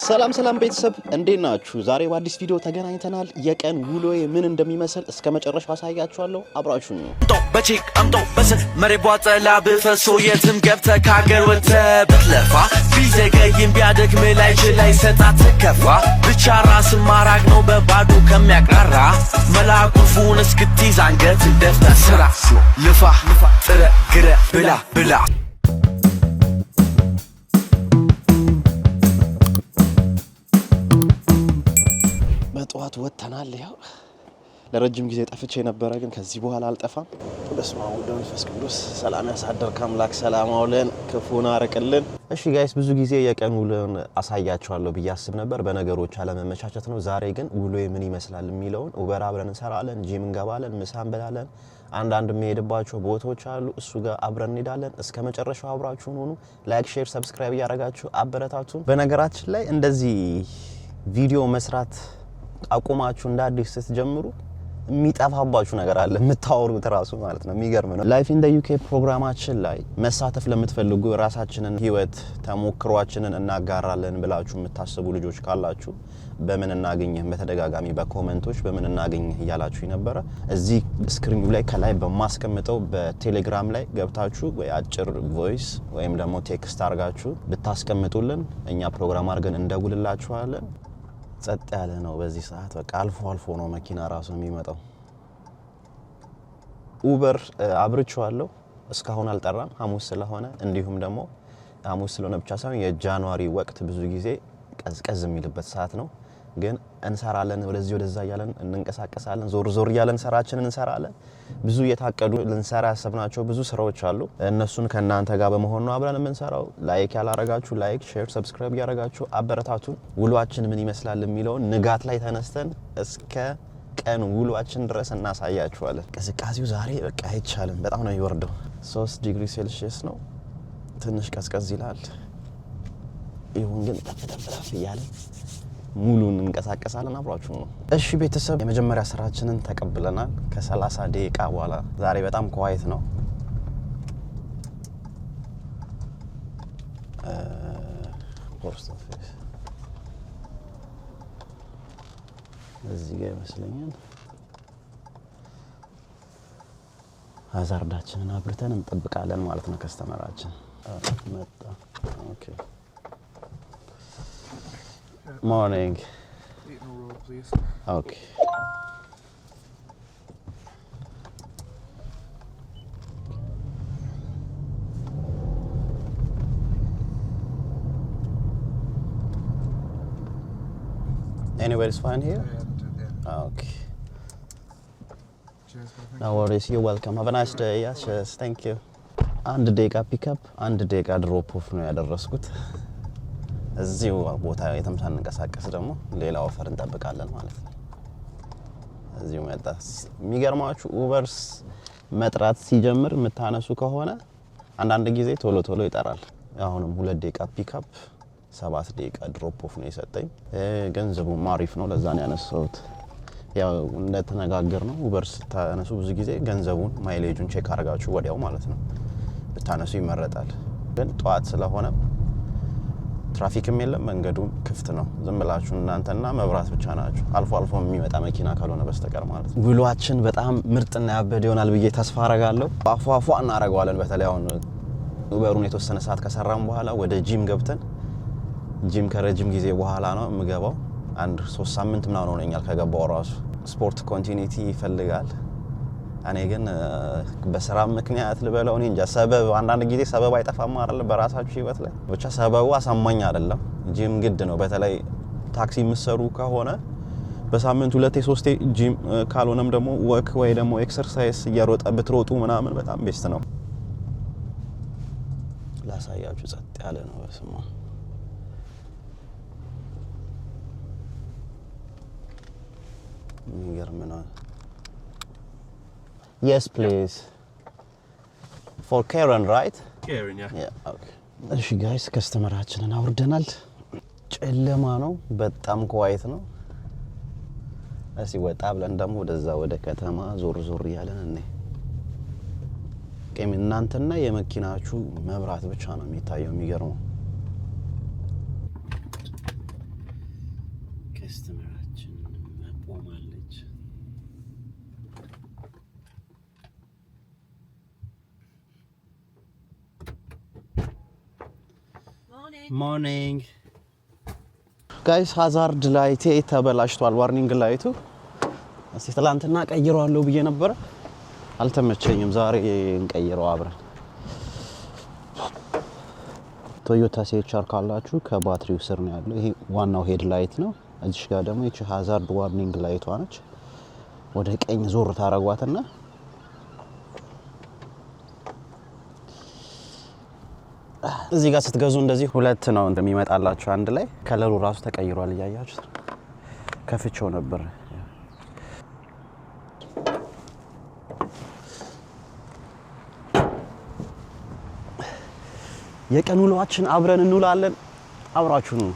ሰላም ሰላም ቤተሰብ እንዴት ናችሁ? ዛሬ በአዲስ ቪዲዮ ተገናኝተናል። የቀን ውሎዬ ምን እንደሚመስል እስከ መጨረሻው አሳያችኋለሁ። አብራችሁኝ ነው። በቼክ አምጦ በስን መሬት ቧጠላ ብፈሶ የትም ገብተህ ካገር ወጥተህ ብትለፋ ቢዘገይም ቢያደክም ላይ ሰጣት ከፋ ብቻ ራስን ማራቅ ነው በባዶ ከሚያቅራራ መላቁፉን እስክትይዝ አንገት ደፍተህ ስራ ልፋ ጥረ ግረ ብላ በጠዋት ወጥተናል። ያው ለረጅም ጊዜ ጠፍቼ ነበረ፣ ግን ከዚህ በኋላ አልጠፋም። በስመ አብ ወወልድ ወመንፈስ ቅዱስ። ሰላም ያሳደርክ አምላክ ሰላም አውለን ክፉን አርቅልን። እሺ ጋይስ፣ ብዙ ጊዜ የቀን ውሎን አሳያችኋለሁ ብዬ አስብ ነበር። በነገሮች አለመመቻቸት ነው። ዛሬ ግን ውሎዬ ምን ይመስላል የሚለውን ኡበር አብረን እንሰራለን፣ ጂም እንገባለን፣ ምሳ እንበላለን። አንዳንድ የሚሄድባቸው ቦታዎች አሉ፣ እሱ ጋር አብረን እንሄዳለን። እስከ መጨረሻው አብራችሁን ሆኑ። ላይክ፣ ሼር፣ ሰብስክራይብ እያደረጋችሁ አበረታቱን። በነገራችን ላይ እንደዚህ ቪዲዮ መስራት አቁማችሁ እንደ አዲስ ስትጀምሩ የሚጠፋባችሁ ነገር አለ፣ የምታወሩት ራሱ ማለት ነው። የሚገርም ነው። ላይፍ ኢን ዘ ዩኬ ፕሮግራማችን ላይ መሳተፍ ለምትፈልጉ ራሳችንን ህይወት ተሞክሯችንን እናጋራለን ብላችሁ የምታስቡ ልጆች ካላችሁ በምን እናገኝህ፣ በተደጋጋሚ በኮሜንቶች በምን እናገኝህ እያላችሁ ነበረ። እዚህ ስክሪኑ ላይ ከላይ በማስቀምጠው በቴሌግራም ላይ ገብታችሁ ወይ አጭር ቮይስ ወይም ደግሞ ቴክስት አድርጋችሁ ብታስቀምጡልን እኛ ፕሮግራም አድርገን እንደውልላችኋለን። ጸጥ ያለ ነው በዚህ ሰዓት። በቃ አልፎ አልፎ ነው መኪና ራሱ የሚመጣው። ኡበር አብርቼዋለሁ፣ እስካሁን አልጠራም። ሐሙስ ስለሆነ እንዲሁም ደግሞ ሐሙስ ስለሆነ ብቻ ሳይሆን የጃንዋሪ ወቅት ብዙ ጊዜ ቀዝቀዝ የሚልበት ሰዓት ነው። ግን እንሰራለን፣ ወደዚህ ወደዛ እያለን እንንቀሳቀሳለን፣ ዞር ዞር እያለን ስራችንን እንሰራለን። ብዙ የታቀዱ ልንሰራ ያሰብናቸው ብዙ ስራዎች አሉ። እነሱን ከእናንተ ጋር በመሆን ነው አብረን የምንሰራው። ላይክ ያላረጋችሁ ላይክ፣ ሼር፣ ሰብስክራይብ ያረጋችሁ አበረታቱን። ውሏችን ምን ይመስላል የሚለውን ንጋት ላይ ተነስተን እስከ ቀን ውሏችን ድረስ እናሳያችኋለን። ቅዝቃዜው ዛሬ በቃ አይቻልም፣ በጣም ነው የሚወርደው። 3 ዲግሪ ሴልሺየስ ነው። ትንሽ ቀዝቀዝ ይላል። ይሁን ግን ተፈተፈላፍ እያለ ሙሉን እንቀሳቀሳለን። አብራችሁ ነው። እሺ ቤተሰብ፣ የመጀመሪያ ስራችንን ተቀብለናል ከ30 ደቂቃ በኋላ። ዛሬ በጣም ኳይት ነው። እዚህ ጋር ይመስለኛል። ሀዛርዳችንን አብርተን እንጠብቃለን ማለት ነው። ከስተመራችን መጣ። ኦኬ Morning. Eat in a row, please. Okay. Anywhere is fine here? Yeah. Okay. Cheers, bro. No worries. You're welcome. Have a nice day. Yes, cheers. Thank you. አንድ ደቂቃ ፒክአፕ፣ አንድ ደቂቃ ድሮፕ ኦፍ ነው ያደረስኩት። እዚሁ ቦታ የተምሳን እንቀሳቀስ ደግሞ ሌላ ኦፈር እንጠብቃለን ማለት ነው። እዚሁ መጣስ። የሚገርማችሁ ኡበርስ መጥራት ሲጀምር የምታነሱ ከሆነ አንዳንድ ጊዜ ቶሎ ቶሎ ይጠራል። አሁንም 2 ደቂቃ ፒክአፕ 7 ደቂቃ ድሮፕ ኦፍ ነው የሰጠኝ። ገንዘቡ ማሪፍ ነው፣ ለዛ ነው ያነሳሁት። ያው እንደተነጋገር ነው ኡበርስ ታነሱ ብዙ ጊዜ ገንዘቡን ማይሌጁን ቼክ አድርጋችሁ ወዲያው ማለት ነው ብታነሱ ይመረጣል። ግን ጧት ስለሆነ ትራፊክም የለም፣ መንገዱም ክፍት ነው። ዝም ብላችሁ እናንተና መብራት ብቻ ናችሁ፣ አልፎ አልፎ የሚመጣ መኪና ካልሆነ በስተቀር ማለት ነው። ውሏችን በጣም ምርጥና ያበደ ይሆናል ብዬ ተስፋ አረጋለሁ። አፏፏ እናረጋዋለን። በተለይ አሁን ኡበሩን የተወሰነ ሰዓት ከሰራም በኋላ ወደ ጂም ገብተን፣ ጂም ከረጅም ጊዜ በኋላ ነው የምገባው። አንድ 3 ሳምንት ምናምን ሆነኛል ከገባው ራሱ። ስፖርት ኮንቲኒቲ ይፈልጋል። እኔ ግን በስራ ምክንያት ልበለው እኔ እንጃ፣ ሰበብ አንዳንድ ጊዜ ሰበብ አይጠፋም አይደል? በራሳችሁ ህይወት ላይ ብቻ ሰበቡ አሳማኝ አይደለም። ጂም ግድ ነው። በተለይ ታክሲ የምትሰሩ ከሆነ በሳምንት 2-3 ጂም፣ ካልሆነም ደግሞ ወክ ወይ ደግሞ ኤክሰርሳይዝ እየሮጠ ብትሮጡ ምናምን በጣም ቤስት ነው። ላሳያችሁ፣ ጸጥ ያለ ነው። በስማ የሚገርም ነው። Yes, please. For Karen, right? Karen, yeah. Yeah, okay. እሺ ጋይስ፣ ከስተመራችንን አውርደናል። ጨለማ ነው፣ በጣም ኳይት ነው። እሺ ወጣ ብለን ደግሞ ወደዛ ወደ ከተማ ዞር ዞር ያለን እኔ ቀም እናንተና የመኪናችሁ መብራት ብቻ ነው የሚታየው። የሚገርመው ከስተመራችን ቆማለች። ሞርኒንግ ጋይስ። ሃዛርድ ላይቴ ተበላሽቷል። ዋርኒንግ ላይቱ እስቲ ትላንትና ቀይረዋለሁ ብዬ ነበር፣ አልተመቸኝም። ዛሬ እንቀይረው አብረን። ቶዮታ ሲኤችአር ካላችሁ ከባትሪው ስር ነው ያለው። ይሄ ዋናው ሄድ ላይት ነው። እዚህ ጋር ደግሞ እቺ ሃዛርድ ዋርኒንግ ላይቷ ነች። ወደ ቀኝ ዞር ታረጓትና እዚህ ጋር ስትገዙ እንደዚህ ሁለት ነው እንደሚመጣላችሁ አንድ ላይ። ከለሩ ራሱ ተቀይሯል እያያችሁት። ከፍቼው ነበር። የቀን ውሏችን አብረን እንውላለን። አብራችሁ ነው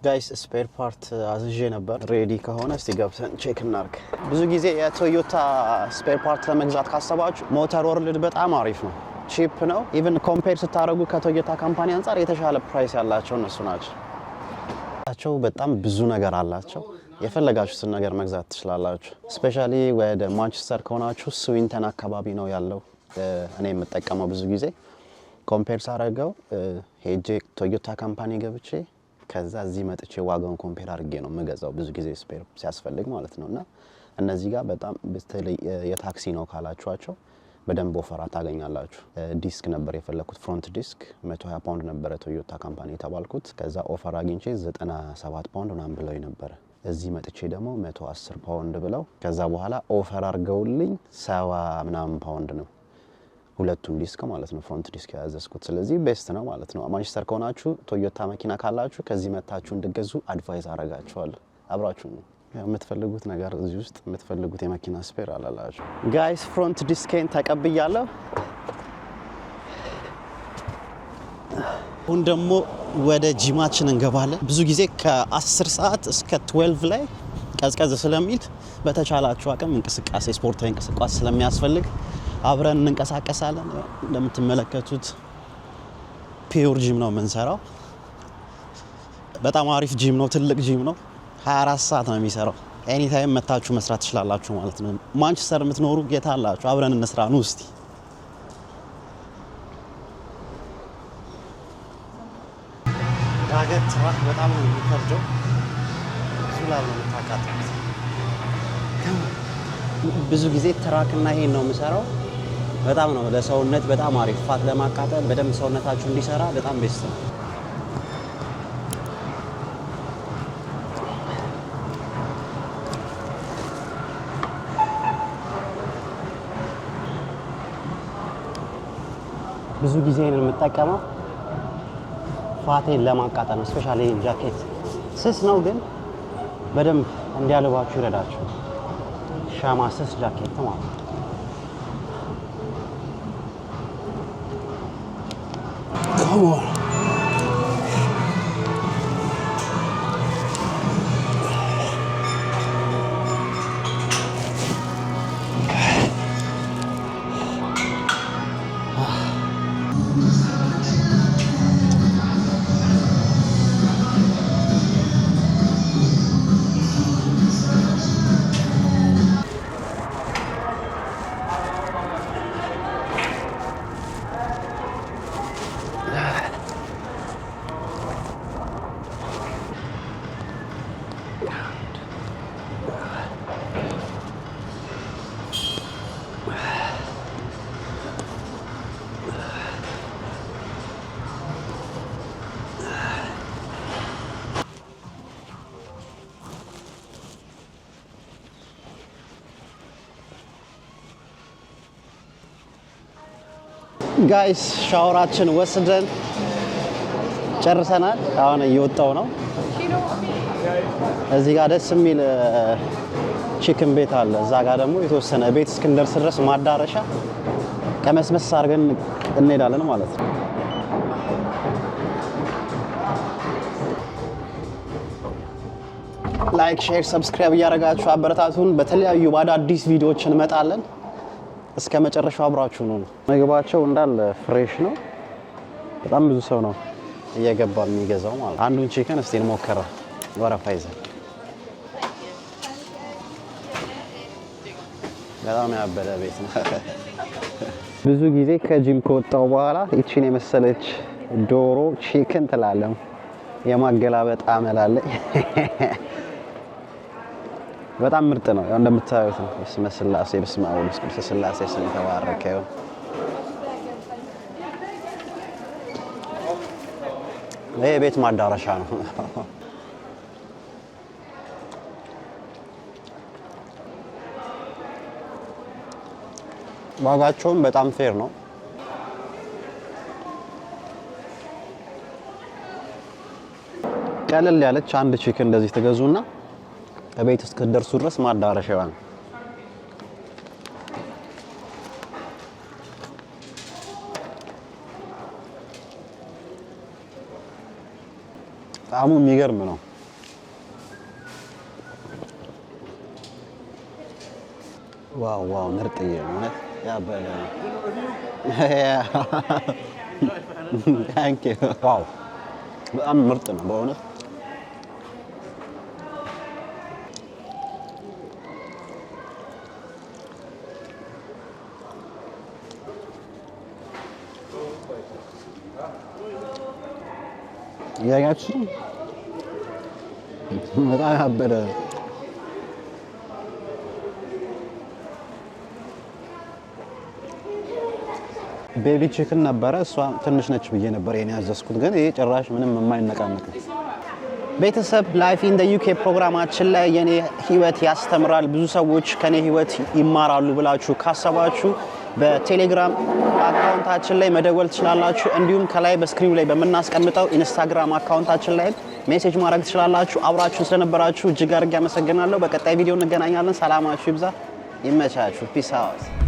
ጋይስ። ስፔር ፓርት አዝዤ ነበር። ሬዲ ከሆነ እስቲ ገብተን ቼክ እናርግ። ብዙ ጊዜ የቶዮታ ስፔር ፓርት ለመግዛት ካሰባችሁ ሞተር ወርልድ በጣም አሪፍ ነው። ቺፕ ነው። ኢቭን ኮምፔር ስታደርጉ ከቶዮታ ካምፓኒ አንጻር የተሻለ ፕራይስ ያላቸው እነሱ ናቸው። በጣም ብዙ ነገር አላቸው። የፈለጋችሁትን ነገር መግዛት ትችላላችሁ። ስፔሻሊ ወደ ማንቸስተር ከሆናችሁ ስዊንተን አካባቢ ነው ያለው። እኔ የምጠቀመው ብዙ ጊዜ ኮምፔር ሳደርገው ሄጄ ቶዮታ ካምፓኒ ገብቼ ከዛ እዚህ መጥቼ ዋጋውን ኮምፔር አድርጌ ነው የምገዛው ብዙ ጊዜ ስፔር ሲያስፈልግ ማለት ነውና እነዚህ ጋር በጣም በተለይ የታክሲ ነው ካላችኋቸው በደንብ ኦፈር ታገኛላችሁ። ዲስክ ነበር የፈለኩት፣ ፍሮንት ዲስክ 120 ፓውንድ ነበረ ቶዮታ ካምፓኒ የተባልኩት። ከዛ ኦፈር አግኝቼ 97 ፓውንድ ምናምን ብለው ነበር። እዚህ መጥቼ ደግሞ 110 ፓውንድ ብለው ከዛ በኋላ ኦፈር አድርገውልኝ 70 ምናምን ፓውንድ ነው ሁለቱም ዲስክ ማለት ነው፣ ፍሮንት ዲስክ ያዘዝኩት። ስለዚህ ቤስት ነው ማለት ነው። ማንቸስተር ከሆናችሁ ቶዮታ መኪና ካላችሁ ከዚህ መታችሁ እንድገዙ አድቫይስ አረጋችኋለሁ። አብራችሁ ነው የምትፈልጉት ነገር እዚህ ውስጥ የምትፈልጉት የመኪና ስፔር አላላችሁ ጋይስ። ፍሮንት ዲስኬን ተቀብያለሁ። አሁን ደግሞ ወደ ጂማችን እንገባለን። ብዙ ጊዜ ከ10 ሰዓት እስከ 12 ላይ ቀዝቀዝ ስለሚል በተቻላችሁ አቅም እንቅስቃሴ፣ ስፖርታዊ እንቅስቃሴ ስለሚያስፈልግ አብረን እንንቀሳቀሳለን። እንደምትመለከቱት ፒውር ጂም ነው የምንሰራው። በጣም አሪፍ ጂም ነው፣ ትልቅ ጂም ነው። 24 ሰዓት ነው የሚሰራው። ኤኒ ታይም መታችሁ መስራት ትችላላችሁ ማለት ነው። ማንቸስተር የምትኖሩ ጌታ አላችሁ፣ አብረን እንስራ ነው። እስቲ ዳገት ትራክ በጣም ነው የሚከብደው። ዙላብ ነው የምታቃጥሉት። ብዙ ጊዜ ትራክና ይሄን ነው የምሰራው። በጣም ነው ለሰውነት በጣም አሪፍ፣ ፋት ለማቃጠል በደንብ ሰውነታችሁ እንዲሰራ በጣም ቤስት ነው። ብዙ ጊዜ የምጠቀመው ፋቴን ለማቃጠል ነው። ስፔሻሊ ጃኬት ስስ ነው ግን በደንብ እንዲያልባችሁ ይረዳችሁ። ሻማ ስስ ጃኬት ማለት ነው። ጋይስ ሻወራችን ወስደን ጨርሰናል። አሁን እየወጣው ነው። እዚህ ጋር ደስ የሚል ቺክን ቤት አለ። እዛ ጋር ደግሞ የተወሰነ ቤት እስክንደርስ ድረስ ማዳረሻ ቀመስመስ አድርገን እንሄዳለን ማለት ነው። ላይክ፣ ሼር፣ ሰብስክራይብ እያደረጋችሁ አበረታቱን። በተለያዩ አዳዲስ ቪዲዮዎች እንመጣለን። እስከ መጨረሻው አብራችሁ ነው። ምግባቸው እንዳለ ፍሬሽ ነው። በጣም ብዙ ሰው ነው እየገባ የሚገዛው ማለት። አንዱን ቺክን እስቲ እንሞክረው ወረፋ ይዘን በጣም ያበደ ቤት ነው። ብዙ ጊዜ ከጂም ከወጣው በኋላ እቺን የመሰለች ዶሮ ቺክን ትላለህ የማገላበጥ አመል አለኝ። በጣም ምርጥ ነው። ያው እንደምታዩት ነው። በስመ ስላሴ በስመ አብ ወወልድ ወመንፈስ ስላሴ ስም የተባረከ ይሁን። ይሄ ቤት ማዳረሻ ነው። ዋጋቸውም በጣም ፌር ነው። ቀለል ያለች አንድ ቺክን እንደዚህ ትገዙና ከቤት እስክትደርሱ ድረስ ማዳረሻው ነው። ጣዕሙ የሚገርም ነው። ዋው ዋው ምርጥዬ ነው። ያበለ ታንክ ዩ። ዋው በጣም ምርጥ ነው በእውነት። ያያችሁ በጣም ያበደ ቤቢ ቺክን ነበረ። እሷ ትንሽ ነች ብዬ ነበር የኔ ያዘዝኩት፣ ግን ይሄ ጭራሽ ምንም የማይነቃነቅ ነው። ቤተሰብ ላይፍ ኢን ዘ ዩኬ ፕሮግራማችን ላይ የኔ ህይወት ያስተምራል፣ ብዙ ሰዎች ከኔ ህይወት ይማራሉ ብላችሁ ካሰባችሁ በቴሌግራም አካውንታችን ላይ መደወል ትችላላችሁ። እንዲሁም ከላይ በስክሪኑ ላይ በመናስቀምጠው ኢንስታግራም አካውንታችን ላይ ሜሴጅ ማድረግ ትችላላችሁ። አብራችሁን ስለነበራችሁ እጅግ አድርጌ አመሰግናለሁ። በቀጣይ ቪዲዮ እንገናኛለን። ሰላማችሁ ይብዛ፣ ይመቻችሁ። ፒስ አውት